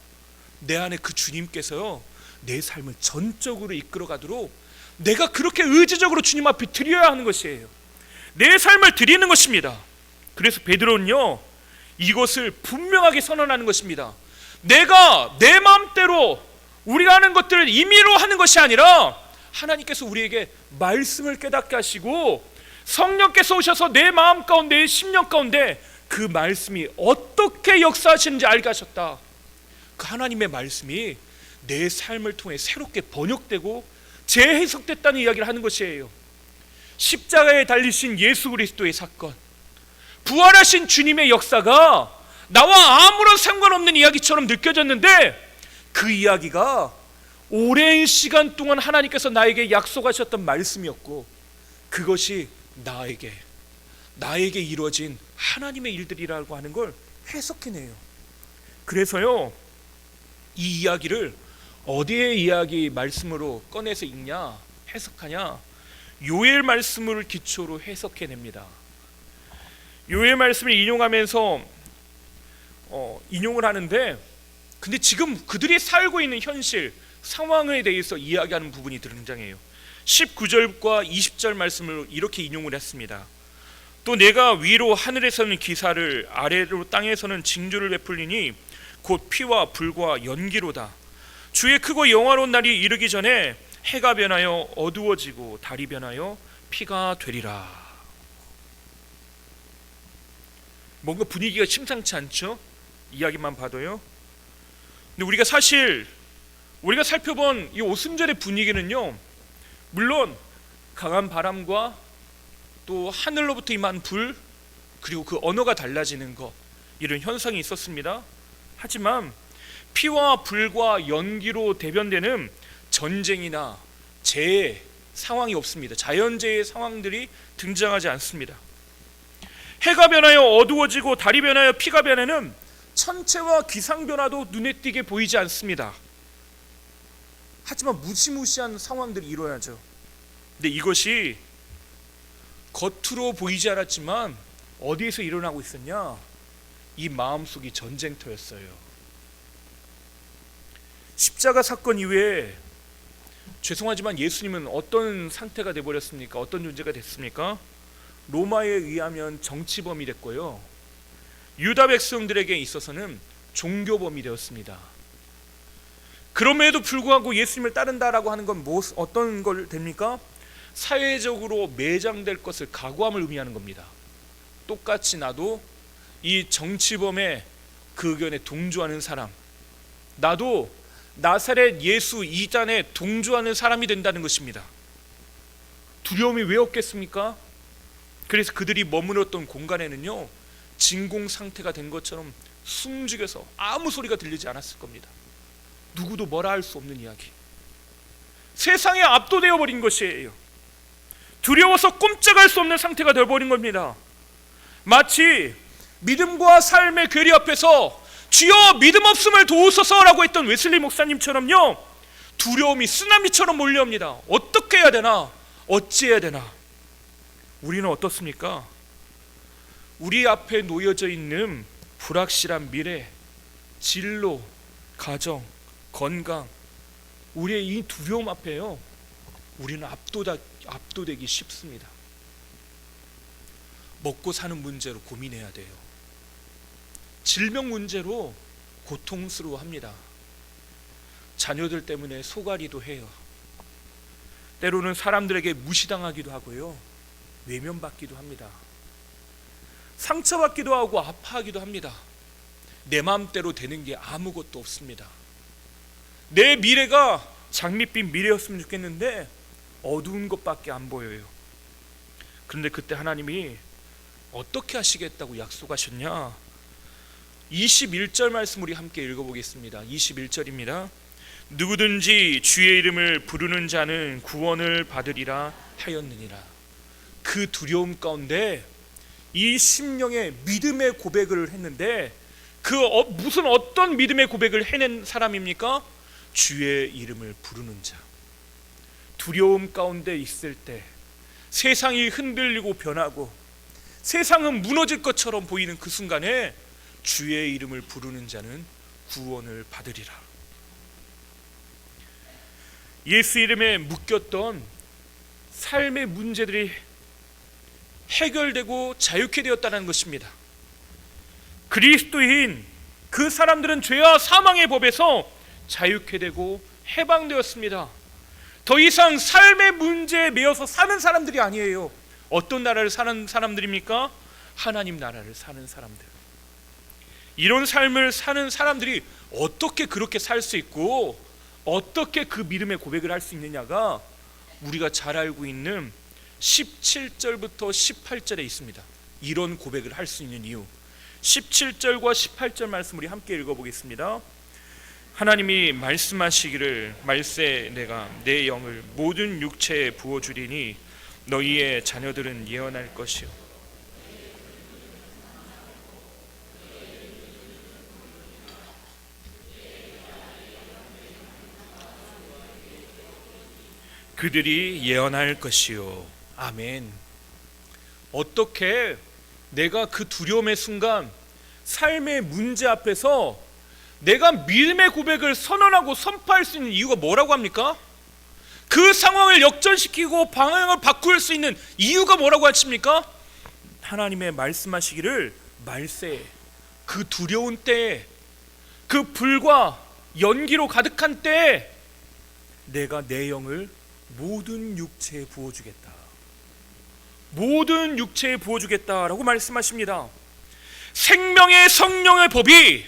내 안에 그 주님께서요, 내 삶을 전적으로 이끌어 가도록 내가 그렇게 의지적으로 주님 앞에 드려야 하는 것이에요. 내 삶을 드리는 것입니다. 그래서 베드로는요, 이것을 분명하게 선언하는 것입니다. 내가 내 마음대로 우리가 하는 것들을 임의로 하는 것이 아니라 하나님께서 우리에게 말씀을 깨닫게 하시고 성령께서 오셔서 내 마음 가운데, 내 심령 가운데 그 말씀이 어떻게 역사하시는지 알게 하셨다. 그 하나님의 말씀이 내 삶을 통해 새롭게 번역되고 재해석됐다는 이야기를 하는 것이에요. 십자가에 달리신 예수 그리스도의 사건, 부활하신 주님의 역사가 나와 아무런 상관없는 이야기처럼 느껴졌는데, 그 이야기가 오랜 시간 동안 하나님께서 나에게 약속하셨던 말씀이었고, 그것이 나에게 이루어진 하나님의 일들이라고 하는 걸 해석해내요. 그래서요, 이 이야기를 어디의 이야기 말씀으로 꺼내서 읽냐, 해석하냐? 요엘 말씀을 기초로 해석해냅니다. 요엘 말씀을 인용하면서 인용을 하는데, 근데 지금 그들이 살고 있는 현실 상황에 대해서 이야기하는 부분이 등장해요. 19절과 20절 말씀을 이렇게 인용을 했습니다. 또 내가 위로 하늘에서는 기사를, 아래로 땅에서는 징조를 베풀리니 곧 피와 불과 연기로다. 주의 크고 영화로운 날이 이르기 전에 해가 변하여 어두워지고 달이 변하여 피가 되리라. 뭔가 분위기가 심상치 않죠? 이야기만 봐도요. 근데 우리가 살펴본 이 오순절의 분위기는요, 물론 강한 바람과 또 하늘로부터 임한 불, 그리고 그 언어가 달라지는 것, 이런 현상이 있었습니다. 하지만 피와 불과 연기로 대변되는 전쟁이나 재해 상황이 없습니다. 자연재해 상황들이 등장하지 않습니다. 해가 변하여 어두워지고 달이 변하여 피가 변하는 천체와 기상 변화도 눈에 띄게 보이지 않습니다. 하지만 무시무시한 상황들이 일어나죠. 근데 이것이 겉으로 보이지 않았지만 어디에서 일어나고 있었냐? 이 마음속이 전쟁터였어요. 십자가 사건 이후에 죄송하지만 예수님은 어떤 상태가 되어버렸습니까? 어떤 존재가 됐습니까? 로마에 의하면 정치범이 됐고요, 유다 백성들에게 있어서는 종교범이 되었습니다. 그럼에도 불구하고 예수님을 따른다라고 하는 건 어떤 걸 됩니까? 사회적으로 매장될 것을 각오함을 의미하는 겁니다. 똑같이 나도 이 정치범의 그 의견에 동조하는 사람, 나도 나사렛 예수 이단에 동조하는 사람이 된다는 것입니다. 두려움이 왜 없겠습니까? 그래서 그들이 머물렀던 공간에는요, 진공 상태가 된 것처럼 숨죽여서 아무 소리가 들리지 않았을 겁니다. 누구도 뭐라 할 수 없는 이야기, 세상에 압도되어 버린 것이에요. 두려워서 꼼짝할 수 없는 상태가 되어버린 겁니다. 마치 믿음과 삶의 괴리 앞에서 주여 믿음 없음을 도우소서라고 했던 웨슬리 목사님처럼요, 두려움이 쓰나미처럼 몰려옵니다. 어떻게 해야 되나? 어찌해야 되나? 우리는 어떻습니까? 우리 앞에 놓여져 있는 불확실한 미래, 진로, 가정, 건강, 우리의 이 두려움 앞에요, 우리는 압도되기 쉽습니다. 먹고 사는 문제로 고민해야 돼요. 질병 문제로 고통스러워합니다. 자녀들 때문에 소갈이도 해요. 때로는 사람들에게 무시당하기도 하고요, 외면받기도 합니다. 상처받기도 하고 아파하기도 합니다. 내 마음대로 되는 게 아무것도 없습니다. 내 미래가 장밋빛 미래였으면 좋겠는데 어두운 것밖에 안 보여요. 그런데 그때 하나님이 어떻게 하시겠다고 약속하셨냐? 21절 말씀 우리 함께 읽어보겠습니다. 21절입니다. 누구든지 주의 이름을 부르는 자는 구원을 받으리라 하였느니라. 그 두려움 가운데 이 심령의 믿음의 고백을 했는데, 무슨 어떤 믿음의 고백을 해낸 사람입니까? 주의 이름을 부르는 자. 두려움 가운데 있을 때, 세상이 흔들리고 변하고 세상은 무너질 것처럼 보이는 그 순간에 주의 이름을 부르는 자는 구원을 받으리라. 예수 이름에 묶였던 삶의 문제들이 해결되고 자유케 되었다는 것입니다. 그리스도인 그 사람들은 죄와 사망의 법에서 자유케 되고 해방되었습니다. 더 이상 삶의 문제에 매여서 사는 사람들이 아니에요. 어떤 나라를 사는 사람들입니까? 하나님 나라를 사는 사람들. 이런 삶을 사는 사람들이 어떻게 그렇게 살 수 있고 어떻게 그 믿음의 고백을 할 수 있느냐가 우리가 잘 알고 있는 17절부터 18절에 있습니다. 이런 고백을 할 수 있는 이유, 17절과 18절 말씀 우리 함께 읽어보겠습니다. 하나님이 말씀하시기를 말세 내가 내 영을 모든 육체에 부어주리니 너희의 자녀들은 예언할 것이요 그들이 예언할 것이요. 아멘. 어떻게 내가 그 두려움의 순간 삶의 문제 앞에서 내가 믿음의 고백을 선언하고 선포할 수 있는 이유가 뭐라고 합니까? 그 상황을 역전시키고 방향을 바꿀 수 있는 이유가 뭐라고 하십니까? 하나님의 말씀하시기를 말세, 그 두려운 때에, 그 불과 연기로 가득한 때에 내가 내 영을 모든 육체에 부어주겠다. 모든 육체에 부어주겠다라고 말씀하십니다. 생명의 성령의 법이,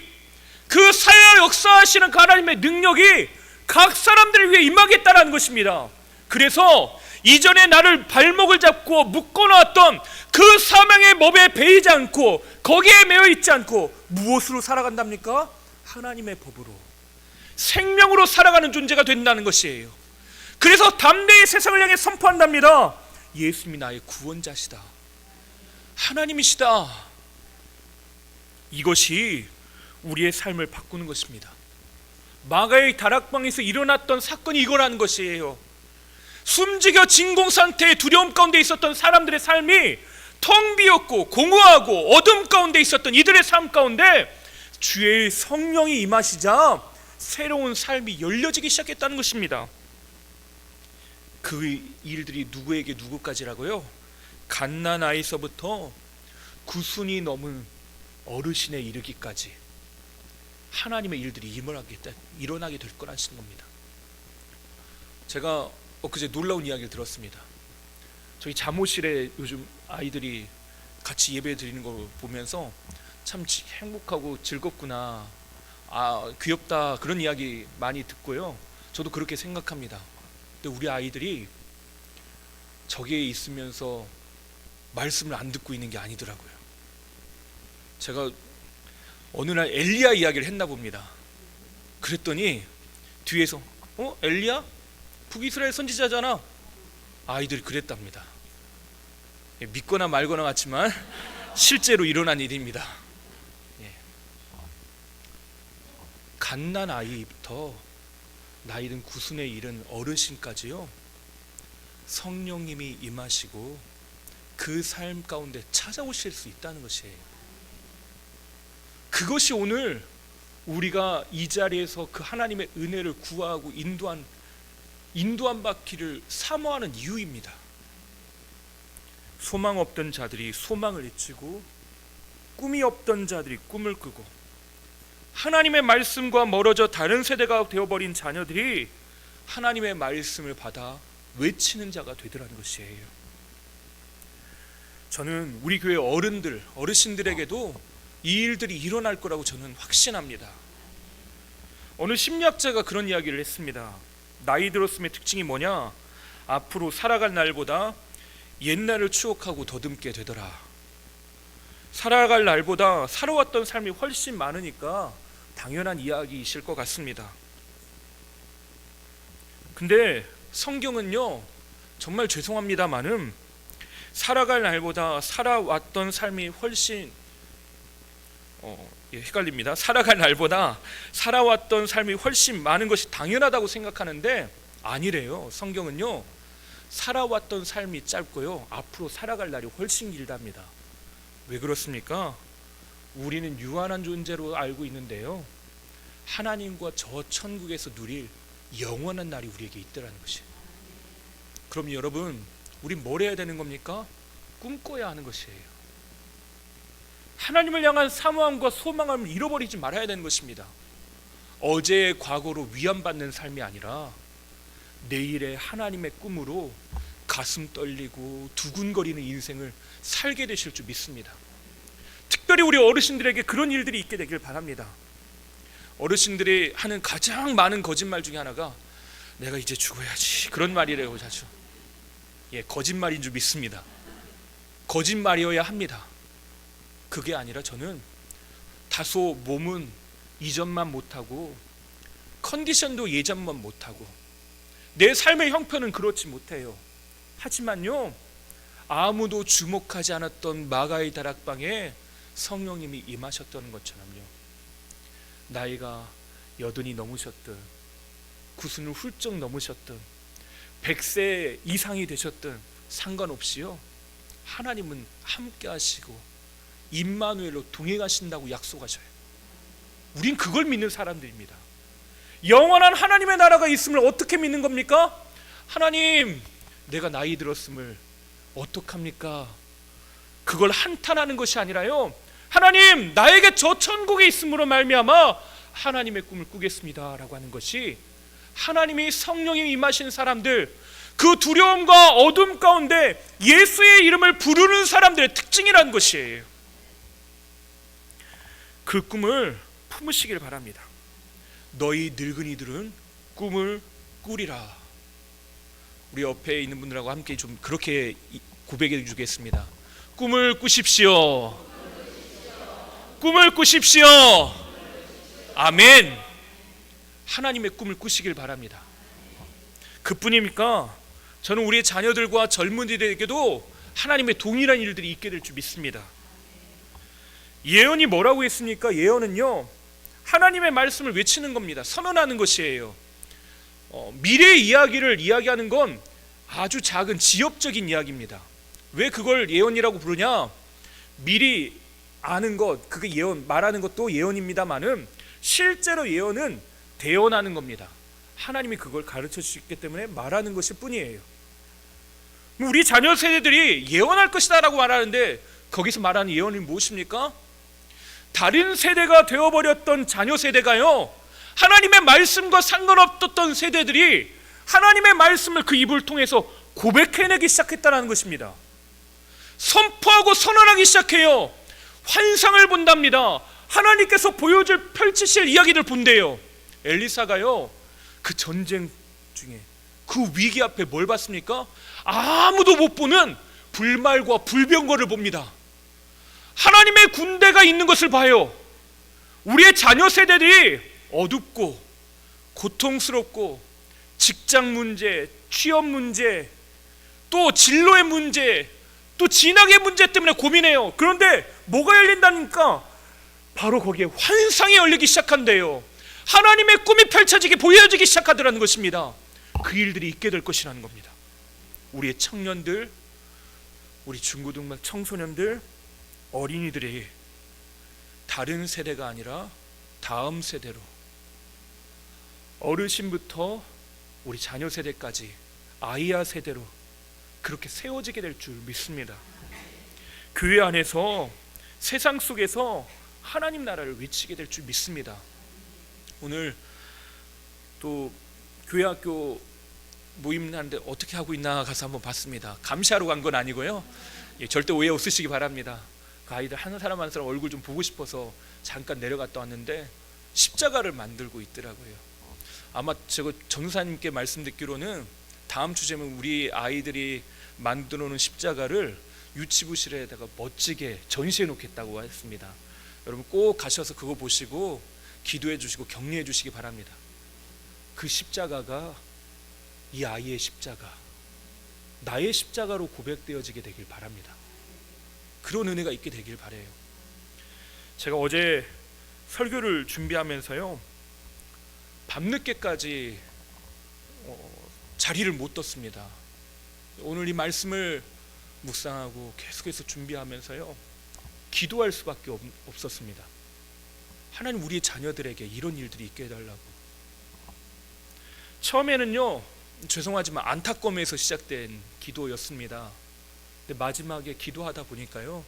그 살아 역사하시는 하나님의 능력이 각 사람들을 위해 임하겠다라는 것입니다. 그래서 이전에 나를 발목을 잡고 묶어놨던 그 사망의 법에 배이지 않고 거기에 매여 있지 않고 무엇으로 살아간답니까? 하나님의 법으로, 생명으로 살아가는 존재가 된다는 것이에요. 그래서 담대히 세상을 향해 선포한답니다. 예수님이 나의 구원자시다, 하나님이시다. 이것이 우리의 삶을 바꾸는 것입니다. 마가의 다락방에서 일어났던 사건이 이거라는 것이에요. 숨지겨 진공 상태의 두려움 가운데 있었던 사람들의 삶이 텅 비었고 공허하고 어둠 가운데 있었던 이들의 삶 가운데 주의 성령이 임하시자 새로운 삶이 열려지기 시작했다는 것입니다. 그 일들이 누구에게 누구까지라고요? 갓난아이서부터 구순이 넘은 어르신에 이르기까지 하나님의 일들이 일어나게 될 거라는 겁니다. 제가 엊그제 놀라운 이야기를 들었습니다. 저희 잠옷실에 요즘 아이들이 같이 예배 드리는 걸 보면서 참 행복하고 즐겁구나, 귀엽다, 그런 이야기 많이 듣고요. 저도 그렇게 생각합니다. 근데 우리 아이들이 저기에 있으면서 말씀을 안 듣고 있는 게 아니더라고요. 제가 어느 날 엘리야 이야기를 했나 봅니다. 그랬더니 뒤에서 엘리야? 북이스라엘 선지자잖아. 아이들이 그랬답니다. 믿거나 말거나 같지만 실제로 일어난 일입니다. 갓난 아이부터 나이 든 구순에 이른 어르신까지요, 성령님이 임하시고 그 삶 가운데 찾아오실 수 있다는 것이에요. 그것이 오늘 우리가 이 자리에서 그 하나님의 은혜를 구하고 인도한 받기를 사모하는 이유입니다. 소망 없던 자들이 소망을 잊히고 꿈이 없던 자들이 꿈을 꾸고 하나님의 말씀과 멀어져 다른 세대가 되어버린 자녀들이 하나님의 말씀을 받아 외치는 자가 되더라는 것이에요. 저는 우리 교회 어르신들에게도 이 일들이 일어날 거라고 저는 확신합니다. 어느 심리학자가 그런 이야기를 했습니다. 나이 들었음의 특징이 뭐냐? 앞으로 살아갈 날보다 옛날을 추억하고 더듬게 되더라. 살아갈 날보다 살아왔던 삶이 훨씬 많으니까 당연한 이야기이실 것 같습니다. 근데 성경은요, 정말 죄송합니다마는 살아갈 날보다 살아왔던 삶이 훨씬 헷갈립니다. 살아갈 날보다 살아왔던 삶이 훨씬 많은 것이 당연하다고 생각하는데 아니래요. 성경은요, 살아왔던 삶이 짧고요, 앞으로 살아갈 날이 훨씬 길답니다. 왜 그렇습니까? 우리는 유한한 존재로 알고 있는데요, 하나님과 저 천국에서 누릴 영원한 날이 우리에게 있더라는 것이에요. 그럼 여러분, 우린 뭘 해야 되는 겁니까? 꿈꿔야 하는 것이에요. 하나님을 향한 사모함과 소망을 잃어버리지 말아야 되는 것입니다. 어제의 과거로 위안받는 삶이 아니라 내일의 하나님의 꿈으로 가슴 떨리고 두근거리는 인생을 살게 되실 줄 믿습니다. 특별히 우리 어르신들에게 그런 일들이 있게 되길 바랍니다. 어르신들이 하는 가장 많은 거짓말 중에 하나가 내가 이제 죽어야지, 그런 말이래요. 자주. 거짓말인 줄 믿습니다. 거짓말이어야 합니다. 그게 아니라 저는 다소 몸은 이전만 못하고 컨디션도 예전만 못하고 내 삶의 형편은 그렇지 못해요. 하지만요, 아무도 주목하지 않았던 마가의 다락방에 성령님이 임하셨던 것처럼요, 나이가 80이 넘으셨든 구순을 훌쩍 넘으셨든 100세 이상이 되셨든 상관없이요, 하나님은 함께 하시고 임마누엘로 동행하신다고 약속하셔요. 우린 그걸 믿는 사람들입니다. 영원한 하나님의 나라가 있음을 어떻게 믿는 겁니까? 하나님, 내가 나이 들었음을 어떡합니까? 그걸 한탄하는 것이 아니라요, 하나님, 나에게 저 천국에 있음으로 말미암아 하나님의 꿈을 꾸겠습니다 라고 하는 것이 하나님이 성령이 임하신 사람들, 그 두려움과 어둠 가운데 예수의 이름을 부르는 사람들의 특징이라는 것이에요. 그 꿈을 품으시길 바랍니다. 너희 늙은이들은 꿈을 꾸리라. 우리 옆에 있는 분들하고 함께 좀 그렇게 고백해 주겠습니다. 꿈을 꾸십시오. 꿈을 꾸십시오. 아멘. 하나님의 꿈을 꾸시길 바랍니다. 그뿐입니까? 저는 우리의 자녀들과 젊은이들에게도 하나님의 동일한 일들이 있게 될 줄 믿습니다. 예언이 뭐라고 했습니까? 예언은요, 하나님의 말씀을 외치는 겁니다. 선언하는 것이에요. 미래의 이야기를 이야기하는 건 아주 작은 지엽적인 이야기입니다. 왜 그걸 예언이라고 부르냐? 미리 아는 것, 그게 예언, 말하는 것도 예언입니다만은 실제로 예언은 대언하는 겁니다. 하나님이 그걸 가르쳐 주셨기 때문에 말하는 것일 뿐이에요. 우리 자녀 세대들이 예언할 것이다 라고 말하는데, 거기서 말하는 예언이 무엇입니까? 다른 세대가 되어버렸던 자녀 세대가요, 하나님의 말씀과 상관없었던 세대들이 하나님의 말씀을 그 입을 통해서 고백해내기 시작했다는 것입니다. 선포하고 선언하기 시작해요. 환상을 본답니다. 하나님께서 펼치실 이야기를 본대요. 엘리사가요, 그 전쟁 중에 그 위기 앞에 뭘 봤습니까? 아무도 못 보는 불말과 불병거를 봅니다. 하나님의 군대가 있는 것을 봐요. 우리의 자녀 세대들이 어둡고 고통스럽고 직장 문제, 취업 문제, 또 진로의 문제, 또 진학의 문제 때문에 고민해요. 그런데 뭐가 열린다니까? 바로 거기에 환상이 열리기 시작한대요. 하나님의 꿈이 펼쳐지게 보여지기 시작하더라는 것입니다. 그 일들이 있게 될 것이라는 겁니다. 우리의 청년들, 우리 중고등부 청소년들, 어린이들이 다른 세대가 아니라 다음 세대로, 어르신부터 우리 자녀 세대까지 아이야 세대로 그렇게 세워지게 될 줄 믿습니다. 교회 안에서, 세상 속에서 하나님 나라를 외치게 될 줄 믿습니다. 오늘 또 교회 학교 모임 하는데 어떻게 하고 있나 가서 한번 봤습니다. 감시하러 간 건 아니고요. 절대 오해 없으시기 바랍니다. 그 아이들 한 사람 한 사람 얼굴 좀 보고 싶어서 잠깐 내려갔다 왔는데 십자가를 만들고 있더라고요. 아마 제가 전사님께 말씀 듣기로는 다음 주제면 우리 아이들이 만들어 놓은 십자가를 유치부실에다가 멋지게 전시해 놓겠다고 했습니다. 여러분 꼭 가셔서 그거 보시고 기도해 주시고 격려해 주시기 바랍니다. 그 십자가가 이 아이의 십자가, 나의 십자가로 고백되어지게 되길 바랍니다. 그런 은혜가 있게 되길 바라요. 제가 어제 설교를 준비하면서요, 밤늦게까지 자리를 못 떴습니다. 오늘 이 말씀을 묵상하고 계속해서 준비하면서요, 기도할 수밖에 없었습니다. 하나님, 우리의 자녀들에게 이런 일들이 있게 해달라고. 처음에는요, 죄송하지만 안타까움에서 시작된 기도였습니다. 근데 마지막에 기도하다 보니까요,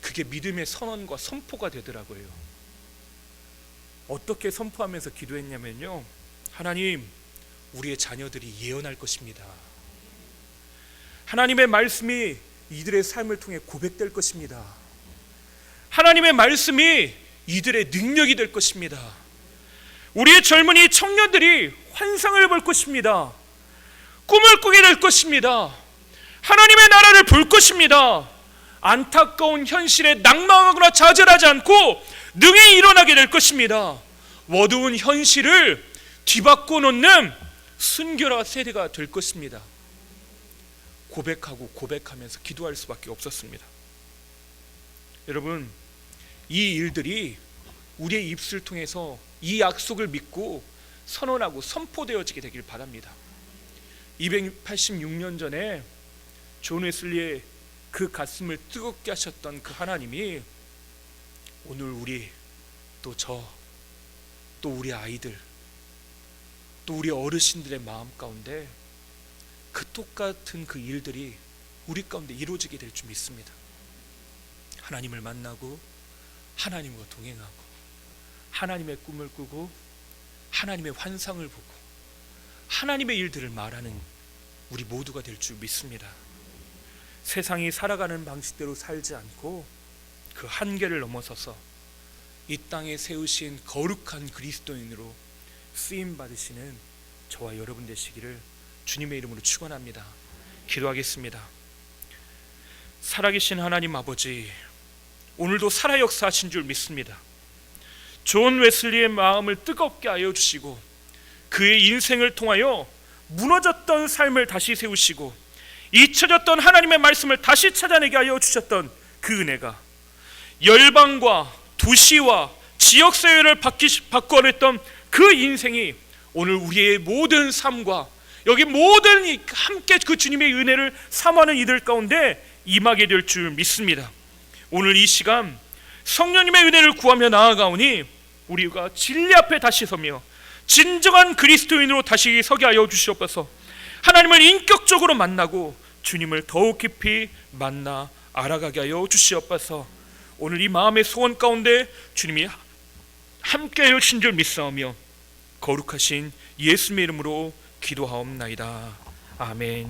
그게 믿음의 선언과 선포가 되더라고요. 어떻게 선포하면서 기도했냐면요, 하나님, 우리의 자녀들이 예언할 것입니다. 하나님의 말씀이 이들의 삶을 통해 고백될 것입니다. 하나님의 말씀이 이들의 능력이 될 것입니다. 우리의 젊은이 청년들이 환상을 볼 것입니다. 꿈을 꾸게 될 것입니다. 하나님의 나라를 볼 것입니다. 안타까운 현실에 낭망하거나 좌절하지 않고 능히 일어나게 될 것입니다. 어두운 현실을 뒤바꿔 놓는 순결한 세대가 될 것입니다. 고백하고 고백하면서 기도할 수밖에 없었습니다. 여러분, 이 일들이 우리의 입술 통해서 이 약속을 믿고 선언하고 선포되어지게 되길 바랍니다. 286년 전에 존 웨슬리의 그 가슴을 뜨겁게 하셨던 그 하나님이 오늘 우리, 또 저, 또 우리 아이들, 또 우리 어르신들의 마음 가운데 그 똑같은 그 일들이 우리 가운데 이루어지게 될 줄 믿습니다. 하나님을 만나고 하나님과 동행하고 하나님의 꿈을 꾸고 하나님의 환상을 보고 하나님의 일들을 말하는 우리 모두가 될 줄 믿습니다. 세상이 살아가는 방식대로 살지 않고 그 한계를 넘어서서 이 땅에 세우신 거룩한 그리스도인으로 쓰임 받으시는 저와 여러분 되시기를 주님의 이름으로 축원합니다. 기도하겠습니다. 살아계신 하나님 아버지, 오늘도 살아 역사하신 줄 믿습니다. 존 웨슬리의 마음을 뜨겁게 하여 주시고 그의 인생을 통하여 무너졌던 삶을 다시 세우시고 잊혀졌던 하나님의 말씀을 다시 찾아내게 하여 주셨던 그 은혜가 열방과 도시와 지역사회를 바꿔냈던 그 인생이 오늘 우리의 모든 삶과 여기 모든 함께 그 주님의 은혜를 사모하는 이들 가운데 임하게 될 줄 믿습니다. 오늘 이 시간 성령님의 은혜를 구하며 나아가오니 우리가 진리 앞에 다시 서며 진정한 그리스도인으로 다시 서게 하여 주시옵소서. 하나님을 인격적으로 만나고 주님을 더욱 깊이 만나 알아가게 하여 주시옵소서. 오늘 이 마음의 소원 가운데 주님이 함께하여 주신 줄 믿사오며 거룩하신 예수님의 이름으로 기도하옵나이다. 아멘.